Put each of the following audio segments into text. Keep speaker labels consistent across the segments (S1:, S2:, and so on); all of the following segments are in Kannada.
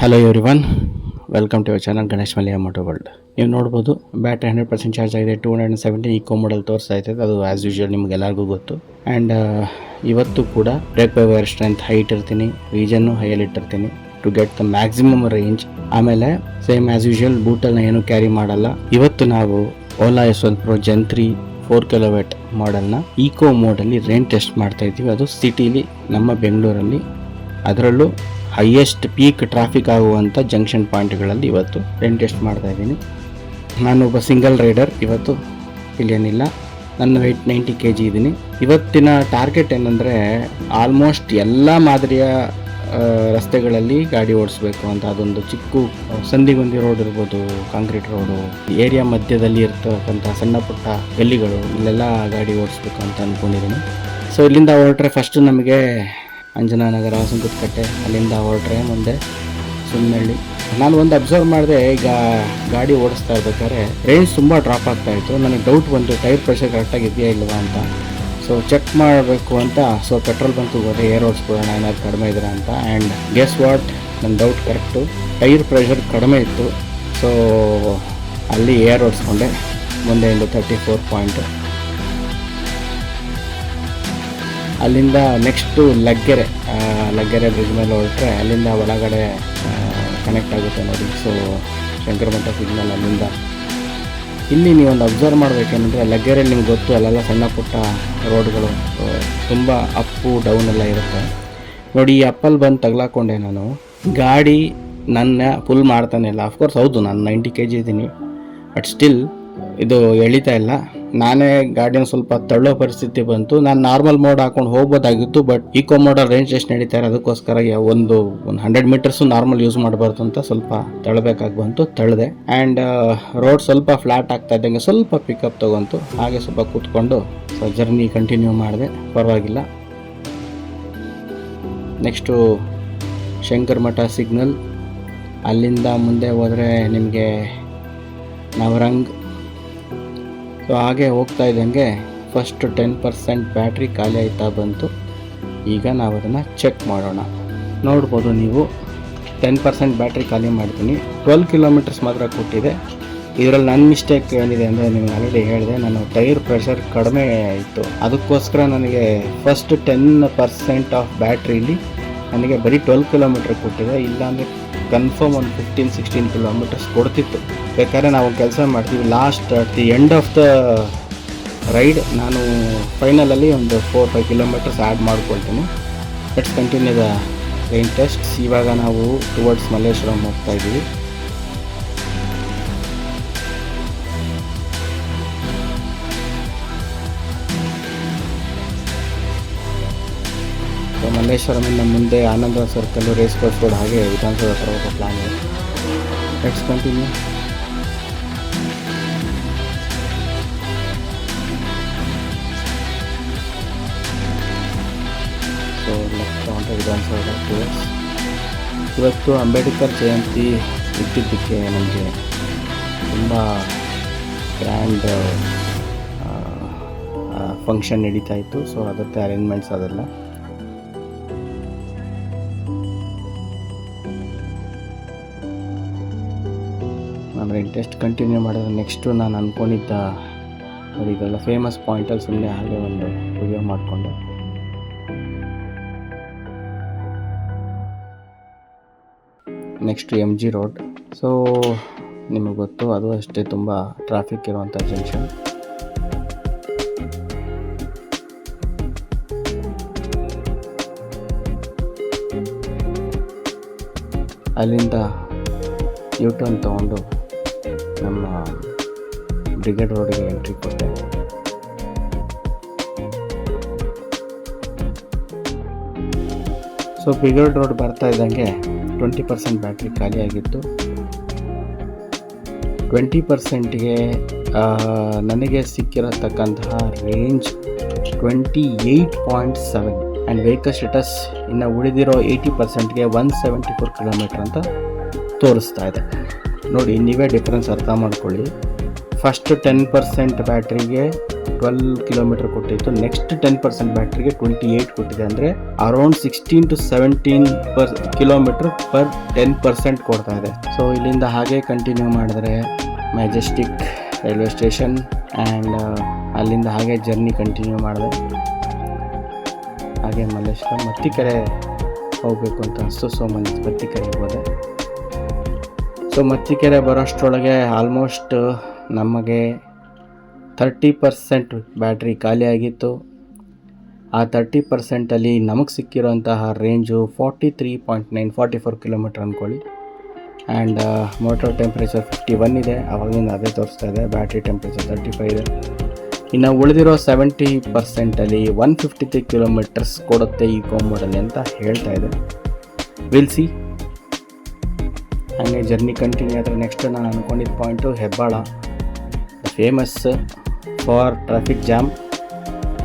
S1: Hello everyone, welcome to your channel Ganesh Malya moto world. ನೀವು ನೋಡ್ಬೋದು ಬ್ಯಾಟ್ರಿ 100% ಚಾರ್ಜ್ ಆಗಿದೆ. 270 ಈಕೋ ಮಾಡೆಲ್ ತೋರಿಸ್ತಾ ಇದೆ. ಅದು ಆ್ಯಸ್ ಯೂಶುವಲ್ ನಿಮ್ಗೆ ಎಲ್ಲರಿಗೂ ಗೊತ್ತು. ಆ್ಯಂಡ್ ಇವತ್ತು ಕೂಡ brake by wire strength high ಇಟ್ಟಿರ್ತೀನಿ, ರೀಜನ್ನು ಹೈಯಲ್ಲಿ ಇಟ್ಟಿರ್ತೀನಿ to get the maximum range. ಆಮೇಲೆ ಸೇಮ್ ಆ್ಯಸ್ ಯೂಶುವಲ್ ಬೂಟನ್ನು ಏನು ಕ್ಯಾರಿ ಮಾಡಲ್ಲ. ಇವತ್ತು ನಾವು Ola S1 Pro Gen 3 4 kW ಮಾಡೆಲ್ನ ಈಕೋ ಮೋಡಲ್ಲಿ ರೇಂಜ್ ಟೆಸ್ಟ್ ಮಾಡ್ತಾ ಇದ್ದೀವಿ. ಅದು ಸಿಟಿಲಿ ನಮ್ಮ ಬೆಂಗಳೂರಲ್ಲಿ, ಅದರಲ್ಲೂ ಹೈಯೆಸ್ಟ್ ಪೀಕ್ ಟ್ರಾಫಿಕ್ ಆಗುವಂಥ ಜಂಕ್ಷನ್ ಪಾಯಿಂಟ್ಗಳಲ್ಲಿ ಇವತ್ತು ರೇಂಜ್ ಟೆಸ್ಟ್ ಮಾಡ್ತಾ ಇದ್ದೀನಿ. ನಾನು ಒಬ್ಬ ಸಿಂಗಲ್ ರೈಡರ್. ಇವತ್ತು ಇಲ್ಲೇನಿಲ್ಲ, ನನ್ನ ವೆಯ್ಟ್ 90 kg ಇದ್ದೀನಿ. ಇವತ್ತಿನ ಟಾರ್ಗೆಟ್ ಏನಂದರೆ ಆಲ್ಮೋಸ್ಟ್ ಎಲ್ಲ ಮಾದರಿಯ ರಸ್ತೆಗಳಲ್ಲಿ ಗಾಡಿ ಓಡಿಸ್ಬೇಕು ಅಂತ. ಅದೊಂದು ಚಿಕ್ಕ ಸಂದಿಗೊಂದಿ ರೋಡ್ ಇರ್ಬೋದು, ಕಾಂಕ್ರೀಟ್ ರೋಡು, ಏರಿಯಾ ಮಧ್ಯದಲ್ಲಿ ಇರ್ತಕ್ಕಂಥ ಸಣ್ಣ ಪುಟ್ಟ ಗಲ್ಲಿಗಳು, ಇಲ್ಲೆಲ್ಲ ಗಾಡಿ ಓಡಿಸ್ಬೇಕು ಅಂತ ಅಂದ್ಕೊಂಡಿದ್ದೀನಿ. ಸೊ ಇಲ್ಲಿಂದ ಹೊರಟ್ರೆ ಫಸ್ಟು ನಮಗೆ ಅಂಜನಾನಗರ, ಸುಂಕದಕಟ್ಟೆ, ಅಲ್ಲಿಂದ ಹೊರಟ್ರೆ ಮುಂದೆ ಸುಮ್ಮನಹಳ್ಳಿ. ನಾನು ಒಂದು ಅಬ್ಸರ್ವ್ ಮಾಡಿದೆ, ಈಗ ಗಾಡಿ ಓಡಿಸ್ತಾ ಇರ್ಬೇಕಾದ್ರೆ ರೇಂಜ್ ತುಂಬ ಡ್ರಾಪ್ ಆಗ್ತಾಯಿತ್ತು. ನನಗೆ ಡೌಟ್ ಬಂತು, ಟೈರ್ ಪ್ರೆಷರ್ ಕರೆಕ್ಟಾಗಿ ಇದೆಯಾ ಇಲ್ವಾ ಅಂತ. ಸೊ ಚೆಕ್ ಮಾಡಬೇಕು ಅಂತ ಪೆಟ್ರೋಲ್ ಬಂಕ್ ಹೋದೆ, ಏರ್ ಓಡಿಸ್ಬಿಡೋಣ ಏನಾದ್ರು ಕಡಿಮೆ ಇದ್ರೆ ಅಂತ. ಆ್ಯಂಡ್ ಗೆಸ್ ವಾಟ್, ನನ್ನ ಡೌಟ್ ಕರೆಕ್ಟು, ಟೈರ್ ಪ್ರೆಷರ್ ಕಡಿಮೆ ಇತ್ತು. ಸೊ ಅಲ್ಲಿ ಏರ್ ಓಡಿಸ್ಕೊಂಡೆ. ಮುಂದೆಯಿಂದ 34 ಪಾಯಿಂಟ್. ಅಲ್ಲಿಂದ ನೆಕ್ಸ್ಟು ಲಗ್ಗೆರೆ ಬ್ರಿಡ್ಜ್ ಮೇಲೆ ಹೊರಟ್ರೆ ಅಲ್ಲಿಂದ ಒಳಗಡೆ ಕನೆಕ್ಟ್ ಆಗುತ್ತೆ ನೋಡಿ. ಸೊ ಶಂಕರಮಠ ಸಿಗ್ನಲ್ ಅಲ್ಲಿಂದ. ಇಲ್ಲಿ ನೀವೊಂದು ಅಬ್ಸರ್ವ್ ಮಾಡಬೇಕೇನೆಂದರೆ, ಲಗ್ಗೆರೆಯಲ್ಲಿ ನಿಮ್ಗೆ ಗೊತ್ತು ಅಲ್ಲೆಲ್ಲ ಸಣ್ಣ ಪುಟ್ಟ ರೋಡ್ಗಳು ತುಂಬ ಅಪ್ಪು ಡೌನ್ ಎಲ್ಲ ಇರುತ್ತೆ ನೋಡಿ. ಈ ಅಪ್ಪಲ್ಲಿ ಬಂದು ತಗ್ಲಾಕೊಂಡೆ ನಾನು. ಗಾಡಿ ನನ್ನ ಫುಲ್ ಮಾಡ್ತಾನೆ ಇಲ್ಲ. ಅಫ್ಕೋರ್ಸ್ ಹೌದು, ನಾನು 90 kg ಇದ್ದೀನಿ, ಬಟ್ ಸ್ಟಿಲ್ ಇದು ಎಳಿತಾ ಇಲ್ಲ. ನಾನೇ ಗಾಡಿನ ಸ್ವಲ್ಪ ತಳ್ಳೋ ಪರಿಸ್ಥಿತಿ ಬಂತು. ನಾನು ನಾರ್ಮಲ್ ಮೋಡ್ ಹಾಕೊಂಡು ಹೋಗ್ಬೋದಾಗಿತ್ತು, ಬಟ್ ಈಕೋ ಮೋಡಲ್ ರೇಂಜ್ ಟೆಸ್ಟ್ ನಡೀತಾ ಇದೆ. ಅದಕ್ಕೋಸ್ಕರ ಒಂದು 100 ಮೀಟರ್ಸು ನಾರ್ಮಲ್ ಯೂಸ್ ಮಾಡಬಾರ್ದು ಅಂತ ಸ್ವಲ್ಪ ತಳ್ಳಬೇಕಾಗಿ ಬಂತು. ತಳ್ಳಿದೆ. ಆ್ಯಂಡ್ ರೋಡ್ ಸ್ವಲ್ಪ ಫ್ಲಾಟ್ ಆಗ್ತಾ ಇದ್ದಂಗೆ ಸ್ವಲ್ಪ ಪಿಕಪ್ ತೊಗೊಂತು. ಹಾಗೆ ಸ್ವಲ್ಪ ಕೂತ್ಕೊಂಡು ಜರ್ನಿ ಕಂಟಿನ್ಯೂ ಮಾಡಿದೆ, ಪರವಾಗಿಲ್ಲ. ನೆಕ್ಸ್ಟು ಶಂಕರಮಠ ಸಿಗ್ನಲ್, ಅಲ್ಲಿಂದ ಮುಂದೆ ಹೋದರೆ ನಿಮಗೆ ನವರಂಗ್. ಸೊ ಹಾಗೆ ಹೋಗ್ತಾ ಇದ್ದಂಗೆ ಫಸ್ಟ್ 10% ಬ್ಯಾಟ್ರಿ ಖಾಲಿ ಆಯ್ತಾ ಬಂತು. ಈಗ ನಾವು ಅದನ್ನು ಚೆಕ್ ಮಾಡೋಣ. ನೋಡ್ಬೋದು ನೀವು, 10% ಬ್ಯಾಟ್ರಿ ಖಾಲಿ ಮಾಡ್ತೀನಿ. 12 ಕಿಲೋಮೀಟರ್ಸ್ ಮಾತ್ರ ಕೊಟ್ಟಿದೆ. ಇದರಲ್ಲಿ ನನ್ನ ಮಿಸ್ಟೇಕ್ ಏನಿದೆ ಅಂದರೆ, ನಿಮಗೆ ಆಲ್ರೆಡಿ ಹೇಳಿದೆ, ನಾನು ಟೈರ್ ಪ್ರೆಷರ್ ಕಡಿಮೆ ಇತ್ತು. ಅದಕ್ಕೋಸ್ಕರ ನನಗೆ ಫಸ್ಟ್ 10% ಆಫ್ ಬ್ಯಾಟ್ರಿಲಿ ನನಗೆ ಬರೀ 12 ಕಿಲೋಮೀಟ್ರ್ ಕೊಟ್ಟಿದೆ. ಇಲ್ಲಾಂದರೆ ಕನ್ಫರ್ಮ್ ಒಂದು 15-16 ಕಿಲೋಮೀಟರ್ಸ್ ಕೊಡ್ತಿತ್ತು. ಬೇಕಾದ್ರೆ ನಾವು ಕೆಲಸ ಮಾಡ್ತೀವಿ, last at the end of the ride ನಾನು ಫೈನಲಲ್ಲಿ ಒಂದು 4-5 ಕಿಲೋಮೀಟರ್ಸ್ ಆ್ಯಡ್ ಮಾಡ್ಕೊಳ್ತೀನಿ. Let's continue the range test. ಇವಾಗ ನಾವು ಟುವರ್ಡ್ಸ್ ಮಲ್ಲೇಶ್ವರಂ ಹೋಗ್ತಾ ಇದ್ದೀವಿ. ಮಲ್ಲೇಶ್ವರಮಿಂದ ಮುಂದೆ Anand circle, race course road, ಹಾಗೆ ವಿಧಾನಸೌಧ ಹತ್ರ ಹೋಗೋ ಪ್ಲಾನ್ ಇದೆ. Let's continue. ಸೊ ಲೆಫ್ಟ್ ತಗೊಂಡ್ರೆ ವಿಧಾನಸೌಧ ಟೂರ್ಸ್. ಇವತ್ತು ಅಂಬೇಡ್ಕರ್ ಜಯಂತಿ ಇದ್ದಿದ್ದಕ್ಕೆ ನಮಗೆ ತುಂಬ ಗ್ರ್ಯಾಂಡ್ ಫಂಕ್ಷನ್ ನಡೀತಾ ಇತ್ತು. ಸೊ ಅದಕ್ಕೆ ಅರೇಂಜ್ಮೆಂಟ್ಸ್ ಅದೆಲ್ಲ. ನಾನು ಟೆಸ್ಟ್ ಕಂಟಿನ್ಯೂ ಮಾಡಿದ್ರೆ ನೆಕ್ಸ್ಟು ನಾನು ಅಂದ್ಕೊಂಡಿದ್ದ ಇದೆಲ್ಲ ಫೇಮಸ್ ಪಾಯಿಂಟಲ್ಲಿ ಸುಮ್ಮನೆ ಹಾಗೆ ಒಂದು ವಿಡಿಯೋ ಮಾಡಿಕೊಂಡೆ. Next MG road. ಸೊ ನಿಮಗೆ ಗೊತ್ತು, ಅದು ಅಷ್ಟೇ ತುಂಬ ಟ್ರಾಫಿಕ್ ಇರುವಂಥ ಜಂಕ್ಷನ್. ಅಲ್ಲಿಂದ U-turn ತೊಗೊಂಡು ನಮ್ಮ ಬ್ರಿಗೇಡ್ ರೋಡಿಗೆ ಎಂಟ್ರಿ ಕೊಟ್ಟೆ. ಸೊ ಬ್ರಿಗೇಡ್ ರೋಡ್ ಬರ್ತಾ ಇದ್ದಂಗೆ 20% ಬ್ಯಾಟ್ರಿ ಖಾಲಿಯಾಗಿತ್ತು. 20%ಗೆ ನನಗೆ ಸಿಕ್ಕಿರತಕ್ಕಂತಹ ರೇಂಜ್ 28.7 ಆ್ಯಂಡ್ ವೆಹಿಕಲ್ ಸ್ಟೇಟಸ್ ಇನ್ನು ಉಳಿದಿರೋ 80%ಗೆ 174 ಕಿಲೋಮೀಟರ್ ಅಂತ ತೋರಿಸ್ತಾ ಇದೆ ನೋಡಿ. ನೀವೇ ಡಿಫ್ರೆನ್ಸ್ ಅರ್ಥ ಮಾಡ್ಕೊಳ್ಳಿ. ಫಸ್ಟ್ 10% ಬ್ಯಾಟ್ರಿಗೆ 12 ಕಿಲೋಮೀಟರ್ ಕೊಟ್ಟಿತ್ತು, ನೆಕ್ಸ್ಟ್ 10% ಬ್ಯಾಟ್ರಿಗೆ 28 ಕೊಟ್ಟಿದೆ. ಅಂದರೆ ಅರೌಂಡ್ 16 to 17 ಕಿಲೋಮೀಟರ್ ಪರ್ 10% ಕೊಡ್ತಾ ಇದೆ. ಸೊ ಇಲ್ಲಿಂದ ಹಾಗೆ ಕಂಟಿನ್ಯೂ ಮಾಡಿದ್ರೆ ಮೆಜೆಸ್ಟಿಕ್ ರೈಲ್ವೆ ಸ್ಟೇಷನ್ ಆ್ಯಂಡ್ ಅಲ್ಲಿಂದ ಹಾಗೆ ಜರ್ನಿ ಕಂಟಿನ್ಯೂ ಮಾಡಿದೆ. ಹಾಗೆ ಮಲ್ಲೇಶ್ವರ ಮತ್ತಿಕೆರೆ ಹೋಗಬೇಕು ಅಂತ ಅನಿಸ್ತು. ಸೊ ಮತ್ತಿಕೆರೆಗೆ ಹೋದೆ. ಸೊ ಮತ್ತಿಕೆರೆ ಬರೋಷ್ಟರೊಳಗೆ ಆಲ್ಮೋಸ್ಟ್ ನಮಗೆ 30% ಬ್ಯಾಟ್ರಿ ಖಾಲಿಯಾಗಿತ್ತು. ಆ 30%ಅಲ್ಲಿ ನಮಗೆ ಸಿಕ್ಕಿರೋಂತಹ ರೇಂಜು 43.944 ಕಿಲೋಮೀಟರ್ ಅಂದ್ಕೊಳ್ಳಿ. ಆ್ಯಂಡ್ ಮೋಟರ್ ಟೆಂಪ್ರೇಚರ್ 51 ಇದೆ, ಆವಾಗಿಂದ ಅದೇ ತೋರಿಸ್ತಾ ಇದೆ. ಬ್ಯಾಟ್ರಿ ಟೆಂಪ್ರೇಚರ್ 35 ಇದೆ. ಇನ್ನು ಉಳಿದಿರೋ 70%ಅಲ್ಲಿ 153 ಕಿಲೋಮೀಟರ್ಸ್ ಕೊಡುತ್ತೆ ಈಕೋ ಮೋಡಲ್ಲಿ ಅಂತ ಹೇಳ್ತಾ ಇದೆ. Will see. ಹಾಗೆ ಜರ್ನಿ ಕಂಟಿನ್ಯೂ ಆದರೆ ನೆಕ್ಸ್ಟ್ ನಾನು ಅಂದ್ಕೊಂಡಿದ್ದ point Hebbal, famous for traffic jam.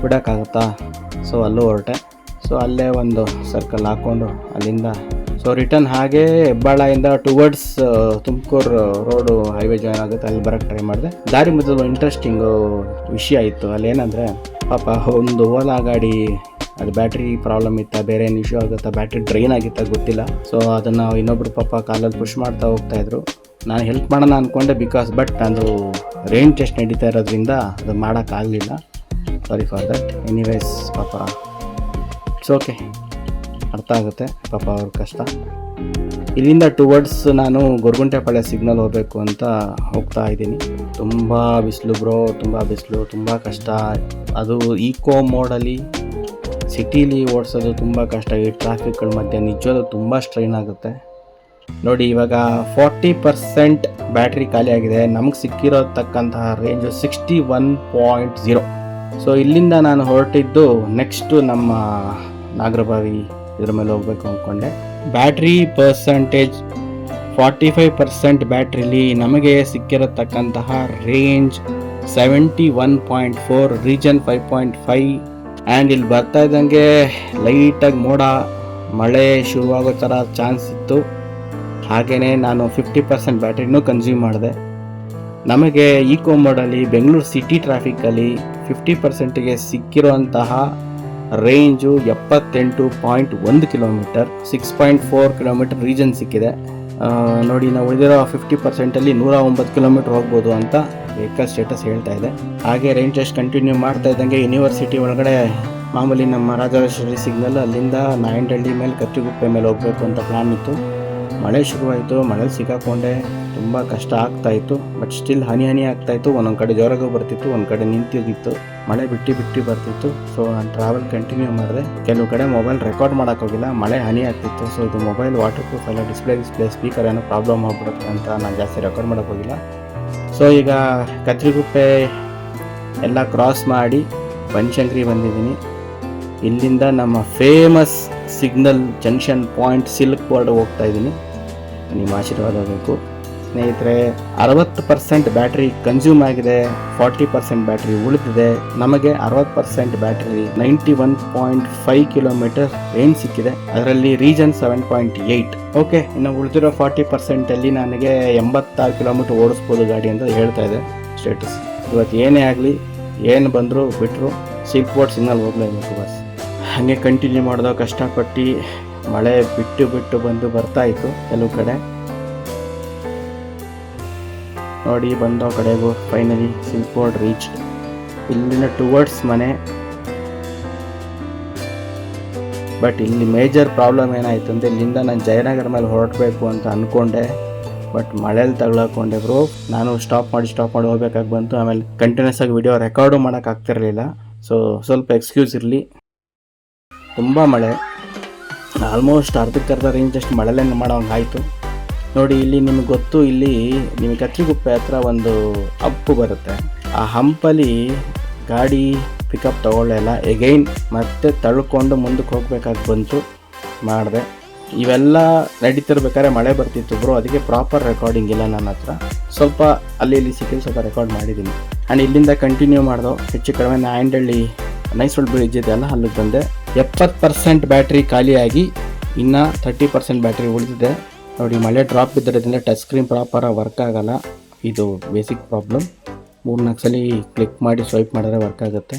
S1: ಬಿಡೋಕ್ಕಾಗುತ್ತಾ? ಸೊ ಅಲ್ಲೂ ಹೊರಟೆ. ಸೊ ಅಲ್ಲೇ ಒಂದು ಸರ್ಕಲ್ ಹಾಕ್ಕೊಂಡು ಅಲ್ಲಿಂದ ಸೊ ರಿಟರ್ನ್ ಹಾಗೆ ಹೆಬ್ಬಾಳದಿಂದ towards Tumakuru road highway join ಆಗುತ್ತೆ, ಅಲ್ಲಿ ಬರೋಕ್ಕೆ ಟ್ರೈ ಮಾಡಿದೆ. ದಾರಿ ಮಧ್ಯದಲ್ಲಿ ಇಂಟ್ರೆಸ್ಟಿಂಗು ವಿಷಯ ಇತ್ತು. ಅಲ್ಲೇನಂದರೆ ಪಾಪ ಒಂದು ಓಲಾ ಗಾಡಿ ಅದು ಬ್ಯಾಟ್ರಿ ಪ್ರಾಬ್ಲಮ್ ಇತ್ತಾ, ಬೇರೆ ಏನು ಇಶ್ಯೂ ಆಗುತ್ತಾ, ಬ್ಯಾಟ್ರಿ ಡ್ರೈನ್ ಆಗಿತ್ತಾ ಗೊತ್ತಿಲ್ಲ. ಸೊ ಅದನ್ನು ಇನ್ನೊಬ್ರು ಪಾಪ ಕಾಲಲ್ಲಿ ಪುಷ್ ಮಾಡ್ತಾ ಹೋಗ್ತಾಯಿದ್ರು. ನಾನು ಹೆಲ್ಪ್ ಮಾಡೋಣ ಅಂದ್ಕೊಂಡೆ ಬಟ್ ಅದು ರೇಂಜ್ ಟೆಸ್ಟ್ ನಡೀತಾ ಇರೋದ್ರಿಂದ ಅದು ಮಾಡೋಕ್ಕಾಗಲಿಲ್ಲ. Sorry for that. ಎನಿವೇಸ್ ಪಾಪ ಇಟ್ಸ್ ಓಕೆ, ಅರ್ಥ ಆಗುತ್ತೆ ಪಾಪ ಅವ್ರ ಕಷ್ಟ. ಇಲ್ಲಿಂದ ಟುವರ್ಡ್ಸ್ ನಾನು ಗೊರಗುಂಟೆಪಾಳ್ಯ ಸಿಗ್ನಲ್ ಹೋಗಬೇಕು ಅಂತ ಹೋಗ್ತಾ ಇದ್ದೀನಿ. ತುಂಬ ಬಿಸಿಲು ಬ್ರೋ, ತುಂಬ ಬಿಸಿಲು, ತುಂಬ ಕಷ್ಟ. ಅದು ಈಕೋ ಮೋಡಲ್ಲಿ ಸಿಟೀಲಿ ಓಡಿಸೋದು ತುಂಬ ಕಷ್ಟ. ಈ ಟ್ರಾಫಿಕ್ಗಳ ಮಧ್ಯೆ ನಿಜವಾಗ್ಲೂ ತುಂಬ ಸ್ಟ್ರೈನ್ ಆಗುತ್ತೆ. ನೋಡಿ ಇವಾಗ 40% ಬ್ಯಾಟ್ರಿ ಖಾಲಿ ಆಗಿದೆ. ನಮಗೆ ಸಿಕ್ಕಿರೋತಕ್ಕಂತಹ ರೇಂಜು 61.0. ಸೊ ಇಲ್ಲಿಂದ ನಾನು ಹೊರಟಿದ್ದು ನೆಕ್ಸ್ಟು ನಮ್ಮ ನಾಗರಬಾವಿ ಇದ್ರ ಮೇಲೆ ಹೋಗಬೇಕು ಅಂದ್ಕೊಂಡೆ. ಬ್ಯಾಟ್ರಿ ಪರ್ಸೆಂಟೇಜ್ 45% ಬ್ಯಾಟ್ರಿಲಿ ನಮಗೆ ಸಿಕ್ಕಿರತಕ್ಕಂತಹ ರೇಂಜ್ 71.4, ರೀಜನ್ 5.5. ಆ್ಯಂಡ್ ಇಲ್ಲಿ ಬರ್ತಾ ಇದ್ದಂಗೆ ಲೈಟಾಗಿ ಮೋಡ, ಮಳೆ ಶುರುವಾಗೋ ಥರ ಚಾನ್ಸ್ ಇತ್ತು. ಹಾಗೆಯೇ ನಾನು 50% ಬ್ಯಾಟ್ರಿನೂ ಕನ್ಸ್ಯೂಮ್ ಮಾಡಿದೆ. ನಮಗೆ ಈಕೋ ಮೋಡಲ್ಲಿ ಬೆಂಗಳೂರು ಸಿಟಿ ಟ್ರಾಫಿಕಲ್ಲಿ 50%ಗೆ ಸಿಕ್ಕಿರುವಂತಹ ರೇಂಜು 78.1 ಕಿಲೋಮೀಟರ್, 6.4 ಕಿಲೋಮೀಟರ್ ರೀಜನ್ ಸಿಕ್ಕಿದೆ. ನೋಡಿ ನಾವು ಉಳಿದಿರೋ 50%ಅಲ್ಲಿ 109 ಕಿಲೋಮೀಟರ್ ಹೋಗ್ಬೋದು ಅಂತ ವೆಹಿಕಲ್ ಸ್ಟೇಟಸ್ ಹೇಳ್ತಾ ಇದೆ. ಹಾಗೆ ರೇಂಜ್ ಟೆಸ್ಟ್ ಕಂಟಿನ್ಯೂ ಮಾಡ್ತಾ ಇದ್ದಂಗೆ ಯೂನಿವರ್ಸಿಟಿ ಒಳಗಡೆ ಮಾಮೂಲಿ ನಮ್ಮ ರಾಜರಾಜೇಶ್ವರಿ ಸಿಗ್ನಲ್, ಅಲ್ಲಿಂದ ನಾಯಂಡಹಳ್ಳಿ ಮೇಲೆ ಕತ್ತಿಗುಪ್ಪೆ ಮೇಲೆ ಹೋಗಬೇಕು ಅಂತ ಪ್ಲಾನ್ ಇತ್ತು. ಮಳೆ ಶುರುವಾಯಿತು, ಮಳೆಲಿ ಸಿಕ್ಕಾಕೊಂಡೆ, ತುಂಬ ಕಷ್ಟ ಆಗ್ತಾಯಿತ್ತು. ಬಟ್ ಸ್ಟಿಲ್ ಹನಿ ಆಗ್ತಾಯಿತ್ತು. ಒಂದೊಂದು ಕಡೆ ಜೋರಾಗೂ ಬರ್ತಿತ್ತು, ಒಂದು ಕಡೆ ನಿಂತಿತ್ತು, ಮಳೆ ಬಿಟ್ಟು ಬರ್ತಿತ್ತು. ಸೊ ನಾನು ಟ್ರಾವೆಲ್ ಕಂಟಿನ್ಯೂ ಮಾಡಿದೆ. ಕೆಲವು ಕಡೆ ಮೊಬೈಲ್ ರೆಕಾರ್ಡ್ ಮಾಡೋಕ್ಕೋಗಿಲ್ಲ, ಮಳೆ ಹನಿ ಆಗ್ತಿತ್ತು. ಸೊ ಇದು ಮೊಬೈಲ್ ವಾಟರ್ ಪ್ರೂಫ್ ಅಲ್ಲ, ಡಿಸ್ಪ್ಲೇ ಸ್ಪೀಕರ್ ಏನೋ ಪ್ರಾಬ್ಲಮ್ ಆಗ್ಬಿಡುತ್ತೆ ಅಂತ ನಾನು ಜಾಸ್ತಿ ರೆಕಾರ್ಡ್ ಮಾಡೋಕ್ಕೋಗಿಲ್ಲ. ಸೊ ಈಗ ಕತ್ರಿಗುಪ್ಪೆ ಎಲ್ಲ ಕ್ರಾಸ್ ಮಾಡಿ ಬನಶಂಕರಿ ಬಂದಿದ್ದೀನಿ. ಇಲ್ಲಿಂದ ನಮ್ಮ famous signal junction point silk board ಹೋಗ್ತಾ ಇದ್ದೀನಿ. ನಿಮ್ಮ ಆಶೀರ್ವಾದ ಬೇಕು ಸ್ನೇಹಿತರೆ. 60% ಬ್ಯಾಟ್ರಿ ಕನ್ಸ್ಯೂಮ್ ಆಗಿದೆ, 40% ಬ್ಯಾಟ್ರಿ ಉಳಿದಿದೆ. ನಮಗೆ 60% ಬ್ಯಾಟ್ರಿ 91.5 ಕಿಲೋಮೀಟರ್ ರೇಂಜ್ ಸಿಕ್ಕಿದೆ. ಅದರಲ್ಲಿ ರೀಜನ್ 7.8. ಓಕೆ, ಇನ್ನು ಉಳಿದಿರೋ 40%ಅಲ್ಲಿ ನನಗೆ 86 ಕಿಲೋಮೀಟರ್ ಓಡಿಸ್ಬೋದು ಗಾಡಿ ಅಂತ ಹೇಳ್ತಾ ಇದೆ ಸ್ಟೇಟಸ್. ಇವತ್ತು ಏನೇ ಆಗಲಿ, ಏನು ಬಂದರೂ ಬಿಟ್ಟರು ಸಿಲ್ಕ್ ಬೋರ್ಡ್ ಸಿಗ್ನಲ್ ಹೋಗಲೇಬೇಕು ಬಸ್. ಹಾಗೆ ಕಂಟಿನ್ಯೂ ಮಾಡಿದೋ ಕಷ್ಟಪಟ್ಟು. ಮಳೆ ಬಿಟ್ಟು ಬಂದು ಬರ್ತಾಯಿತ್ತು ಕೆಲವು ಕಡೆ. ನೋಡಿ ಬಂದೋ ಕಡೆಗೂ ಫೈನಲಿ ಸಿಲ್ಕ್ ಬೋರ್ಡ್ ರೀಚ್. ಇಲ್ಲಿಂದ ಟುವರ್ಡ್ಸ್ ಮನೆ. ಬಟ್ ಇಲ್ಲಿ ಮೇಜರ್ ಪ್ರಾಬ್ಲಮ್ ಏನಾಯಿತು ಅಂದರೆ, ಇಲ್ಲಿಂದ ನಾನು ಜಯನಗರ ಮೇಲೆ ಹೊರಟಬೇಕು ಅಂತ ಅಂದ್ಕೊಂಡೆ. ಬಟ್ ಮಳೇಲಿ ತಗೊಳಕೊಂಡೆ ಬ್ರೋ. ನಾನು ಸ್ಟಾಪ್ ಮಾಡಿ ಹೋಗ್ಬೇಕಾಗಿ ಬಂತು. ಆಮೇಲೆ ಕಂಟಿನ್ಯೂಸ್ ಆಗಿ ವಿಡಿಯೋ ರೆಕಾರ್ಡು ಮಾಡೋಕ್ಕಾಗ್ತಿರಲಿಲ್ಲ. ಸೊ ಸ್ವಲ್ಪ ಎಕ್ಸ್ಕ್ಯೂಸ್ ಇರಲಿ. ತುಂಬ ಮಳೆ, ಆಲ್ಮೋಸ್ಟ್ ಅರ್ಧಕ್ಕರ್ಧ ರೇಂಜಷ್ಟು ಮಳೆಲೇ ಮಾಡೋಂಗಾಯಿತು. ನೋಡಿ ಇಲ್ಲಿ ನಿಮಗೆ ಗೊತ್ತು, ಇಲ್ಲಿ ನಿಮಗೆ ಕತ್ರಿಗುಪ್ಪೆ ಹತ್ರ ಒಂದು ಹಂಪು ಬರುತ್ತೆ. ಆ ಹಂಪಲ್ಲಿ ಗಾಡಿ ಪಿಕಪ್ ತೊಗೊಳ್ಳಲ್ಲ. ಎಗೈನ್ ಮತ್ತೆ ತಳ್ಕೊಂಡು ಮುಂದಕ್ಕೆ ಹೋಗ್ಬೇಕಾಗಿ ಬಂತು. ಮಾಡಿದೆ. ಇವೆಲ್ಲ ನಡೀತಿರ್ಬೇಕಾದ್ರೆ ಮಳೆ ಬರ್ತಿತ್ತು ಬ್ರೋ, ಅದಕ್ಕೆ ಪ್ರಾಪರ್ ರೆಕಾರ್ಡಿಂಗ್ ಇಲ್ಲ ನನ್ನ ಹತ್ರ. ಸ್ವಲ್ಪ ಅಲ್ಲಿ ಸಿಕ್ಕಿದ್ದು ಸ್ವಲ್ಪ ರೆಕಾರ್ಡ್ ಮಾಡಿದ್ದೀನಿ. ಆ್ಯಂಡ್ ಇಲ್ಲಿಂದ ಕಂಟಿನ್ಯೂ ಮಾಡಿದೋ. ಹೆಚ್ಚು ಕಡಿಮೆ ನಾಯಂಡಹಳ್ಳಿ ನೈಸ್ವಲ್ ಬ್ರಿಡ್ಜ್ ಇದೆಯಲ್ಲ, ಅಲ್ಲಿಗೆ ಬಂದೆ. 70% ಬ್ಯಾಟ್ರಿ ಖಾಲಿಯಾಗಿ ಇನ್ನು 30% ಬ್ಯಾಟ್ರಿ ಉಳಿದಿದೆ. ನೋಡಿ ಮಳೆ ಡ್ರಾಪ್ ಬಿದ್ದಿರೋದ್ರಿಂದ ಟಚ್ ಸ್ಕ್ರೀನ್ ಪ್ರಾಪರಾಗಿ ವರ್ಕ್ ಆಗೋಲ್ಲ. ಇದು ಬೇಸಿಕ್ ಪ್ರಾಬ್ಲಮ್. 3-4 ಸಲ ಕ್ಲಿಕ್ ಮಾಡಿ ಸ್ವೈಪ್ ಮಾಡಿದ್ರೆ ವರ್ಕ್ ಆಗುತ್ತೆ.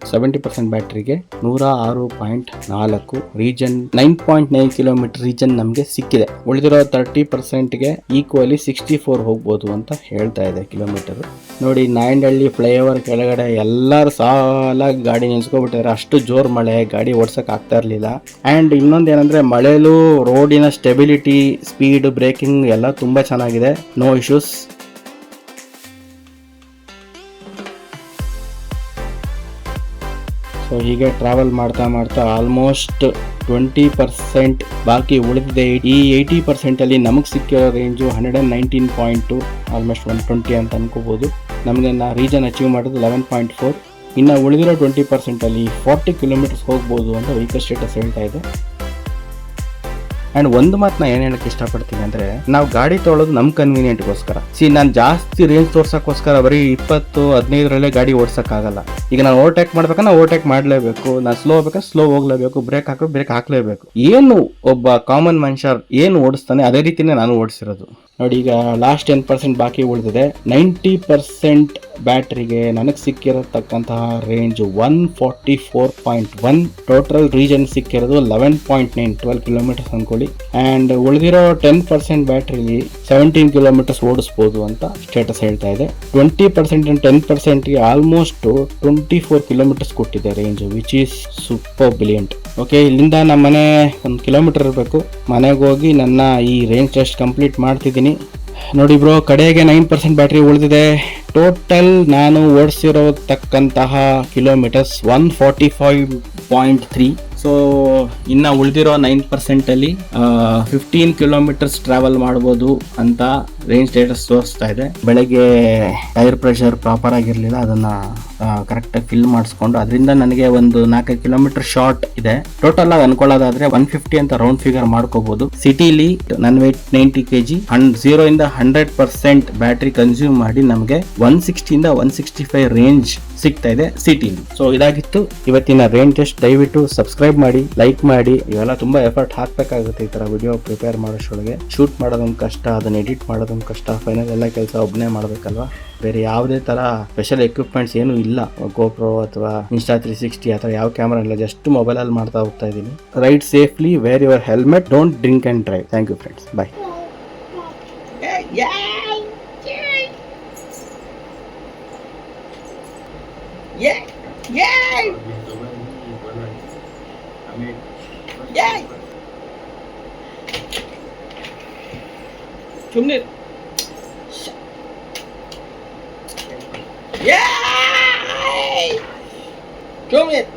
S1: 70% ಬ್ಯಾಟ್ರಿಗೆ 106.4 ರೀಜನ್ 9.9 ಕಿಲೋಮೀಟರ್ ರೀಜನ್ ನಮಗೆ ಸಿಕ್ಕಿದೆ. ಉಳಿದಿರೋ 30%ಗೆ ಈಕ್ವಲಿ 64 ಹೋಗ್ಬೋದು ಅಂತ ಹೇಳ್ತಾ ಇದೆ ಕಿಲೋಮೀಟರ್. ನೋಡಿ, ನಾಯಂಡಹಳ್ಳಿ ಫ್ಲೈಓವರ್ ಕೆಳಗಡೆ ಎಲ್ಲರೂ ಸಾಲಾಗಿ ಗಾಡಿ ನಿಲ್ಸ್ಕೊಬಿಟ್ಟಿದ್ದಾರೆ. ಅಷ್ಟು ಜೋರ್ ಮಳೆ, ಗಾಡಿ ಓಡ್ಸಕ್ ಆಗ್ತಾ ಇರಲಿಲ್ಲ. ಆ್ಯಂಡ್ ಇನ್ನೊಂದೇನೆಂದರೆ ಮಳೆಯಲ್ಲೂ ರೋಡಿನ ಸ್ಟೆಬಿಲಿಟಿ, ಸ್ಪೀಡ್, ಬ್ರೇಕಿಂಗ್ ಎಲ್ಲ ತುಂಬ ಚೆನ್ನಾಗಿದೆ. No issues. ಸೊ ಹೀಗೆ ಟ್ರಾವೆಲ್ ಮಾಡ್ತಾ ಆಲ್ಮೋಸ್ಟ್ 20% ಬಾಕಿ ಉಳಿದಿದೆ. ಈ 80%ಅಲ್ಲಿ ನಮಗೆ ಸಿಕ್ಕಿರೋ ರೇಂಜು 119.2, ಆಲ್ಮೋಸ್ಟ್ 120 ಅಂತ ಅನ್ಕೋಬೋದು. ನಮಗೆ ರೀಜನ್ ಅಚೀವ್ ಮಾಡೋದು 11.4. ಇನ್ನು ಉಳಿದಿರೋ 20%ಅಲ್ಲಿ 40 ಕಿಲೋಮೀಟರ್ಸ್ ಹೋಗ್ಬೋದು ಅಂತ ವೆಹಿಕಲ್ ಸ್ಟೇಟಸ್ ಹೇಳ್ತಾ ಇದೆ. ಆ್ಯಂಡ್ ಒಂದು ಮಾತನ್ನ ಏನು ಹೇಳಕ್ಕೆ ಇಷ್ಟಪಡ್ತೀನಿ ಅಂದರೆ, ನಾವು ಗಾಡಿ ತೊಗೊಳೋದು ನಮ್ಮ ಕನ್ವೀನಿಯೆಂಟ್ಗೋಸ್ಕರ. ನಾನು ಜಾಸ್ತಿ ರೇಂಜ್ ತೋರ್ಸೋಕ್ಕೋಸ್ಕರ ಬರೀ 20-15ರಲ್ಲೇ ಗಾಡಿ ಓಡ್ಸೋಕ್ಕಾಗಲ್ಲ. ಈಗ ನಾನು ಓವರ್ಟೇಕ್ ಮಾಡ್ಬೇಕಂದ್ರೆ ಓವರ್ಟೇಕ್ ಮಾಡಲೇಬೇಕು, ನಾನು ಸ್ಲೋ ಹೋಗ್ಬೇಕಂದ್ರೆ ಸ್ಲೋ ಹೋಗಲೇಬೇಕು, ಬ್ರೇಕ್ ಹಾಕಬೇಕು ಬ್ರೇಕ್ ಹಾಕಲೇಬೇಕು. ಏನು ಒಬ್ಬ ಕಾಮನ್ ಮನುಷ್ಯ ಏನು ಓಡಿಸ್ತಾನೆ ಅದೇ ರೀತಿಯೇ ನಾನು ಓಡಿಸಿರೋದು. ನೋಡಿ, ಈಗ ಲಾಸ್ಟ್ 10% ಬಾಕಿ ಉಳಿದಿದೆ. 90% ಬ್ಯಾಟ್ರಿಗೆ ನನಗೆ ಸಿಕ್ಕಿರತಕ್ಕಂತಹ ರೇಂಜ್ 144.1. ಟೋಟಲ್ ರೀಜನ್ ಸಿಕ್ಕಿರೋದು 11.9, 12 ಕಿಲೋಮೀಟರ್ಸ್ ಅಂದ್ಕೊಳ್ಳಿ. ಆ್ಯಂಡ್ ಉಳಿದಿರೋ 10% ಬ್ಯಾಟ್ರಿಲಿ 17 ಕಿಲೋಮೀಟರ್ಸ್ ಓಡಿಸ್ಬೋದು ಅಂತ ಸ್ಟೇಟಸ್ ಹೇಳ್ತಾ ಇದೆ. 20% ಆ್ಯಂಡ್ 10%ಗೆ ಆಲ್ಮೋಸ್ಟ್ 24 ಕಿಲೋಮೀಟರ್ಸ್ ಕೊಟ್ಟಿದೆ range, which is super brilliant. Okay, ಇಲ್ಲಿಂದ ನಮ್ಮ ಮನೆ 1 ಕಿಲೋಮೀಟರ್ ಇರಬೇಕು. ಮನೆಗೆ ಹೋಗಿ ನನ್ನ ಈ ರೇಂಜ್ ಟೆಸ್ಟ್ ಕಂಪ್ಲೀಟ್ ಮಾಡ್ತಿದ್ದೀನಿ. ನೋಡಿ ಬ್ರೋ, ಕಡೆಗೆ 9% ಬ್ಯಾಟ್ರಿ ಉಳಿದಿದೆ. ಟೋಟಲ್ ನಾನು ಓಡಿಸಿರೋತಕ್ಕಂತಹ ಕಿಲೋಮೀಟರ್ಸ್ 145.3. ಸೊ ಇನ್ನು ಉಳಿದಿರೋ 9%ಅಲ್ಲಿ 15 ಕಿಲೋಮೀಟರ್ಸ್ ಟ್ರಾವೆಲ್ ಮಾಡ್ಬೋದು ಅಂತ ರೇಂಜ್ ಸ್ಟೇಟಸ್ ತೋರಿಸ್ತಾ ಇದೆ. ಬೆಳಗ್ಗೆ ಟೈರ್ ಪ್ರೆಷರ್ ಪ್ರಾಪರ್ ಆಗಿರಲಿಲ್ಲ, ಅದನ್ನು ಕರೆಕ್ಟಾಗಿ ಫಿಲ್ ಮಾಡಿಸ್ಕೊಂಡು ಅದರಿಂದ ನನಗೆ ಒಂದು 4 ಕಿಲೋಮೀಟರ್ ಶಾರ್ಟ್ ಇದೆ. ಟೋಟಲ್ ಆಗಿ ಅನ್ಕೊಳ್ಳೋದಾದ್ರೆ 150 ಅಂತ ರೌಂಡ್ ಫಿಗರ್ ಮಾಡ್ಕೋಬಹುದು. ಸಿಟಿಲಿ ನನ್ನ ವೇಟ್ 90 kg, 0 ಇಂದ 100% ಬ್ಯಾಟ್ರಿ ಕನ್ಸ್ಯೂಮ್ ಮಾಡಿ ನಮಗೆ 160 ಇಂದ 165 ರೇಂಜ್ ಸಿಗ್ತಾ ಇದೆ ಸಿಟಿಲಿ. ಸೊ ಇದಾಗಿತ್ತು ಇವತ್ತಿನ ರೇಂಜ್ ಟೆಸ್ಟ್. ದಯವಿಟ್ಟು ಸಬ್ಸ್ಕ್ರೈಬ್ ಮಾಡಿ, ಲೈಕ್ ಮಾಡಿ. ಇವೆಲ್ಲ ತುಂಬಾ ಎಫರ್ಟ್ ಹಾಕ್ಬೇಕಾಗುತ್ತೆ ಈ ತರ ವಿಡಿಯೋ ಪ್ರಿಪೇರ್ ಮಾಡೋಷ್ಟೊಳಗೆ. ಶೂಟ್ ಮಾಡೋದೊಂದು ಕಷ್ಟ, ಅದನ್ನ ಎಡಿಟ್ ಮಾಡೋದೊಂದು ಕಷ್ಟ, ಫೈನಲ್ ಎಲ್ಲ ಕೆಲಸ ಒಬ್ಬನೇ ಮಾಡಬೇಕಲ್ವಾ. ಬೇರೆ ಯಾವುದೇ ತರ ಸ್ಪೆಷಲ್ ಎಕ್ವಿಪ್ಮೆಂಟ್ಸ್ ಏನೂ ಇಲ್ಲ. ಗೋಪ್ರೋ ಅಥವಾ Insta360 ಆ ಥರ ಯಾವ ಕ್ಯಾಮ್ರಾ ಇಲ್ಲ, ಜಸ್ಟ್ ಮೊಬೈಲಲ್ಲಿ ಮಾಡ್ತಾ ಹೋಗ್ತಾ ಇದ್ದೀನಿ. Ride safely, wear your helmet, don't drink and drive. Thank you friends, bye. ಸುಮ್ಮನೆ Show me it.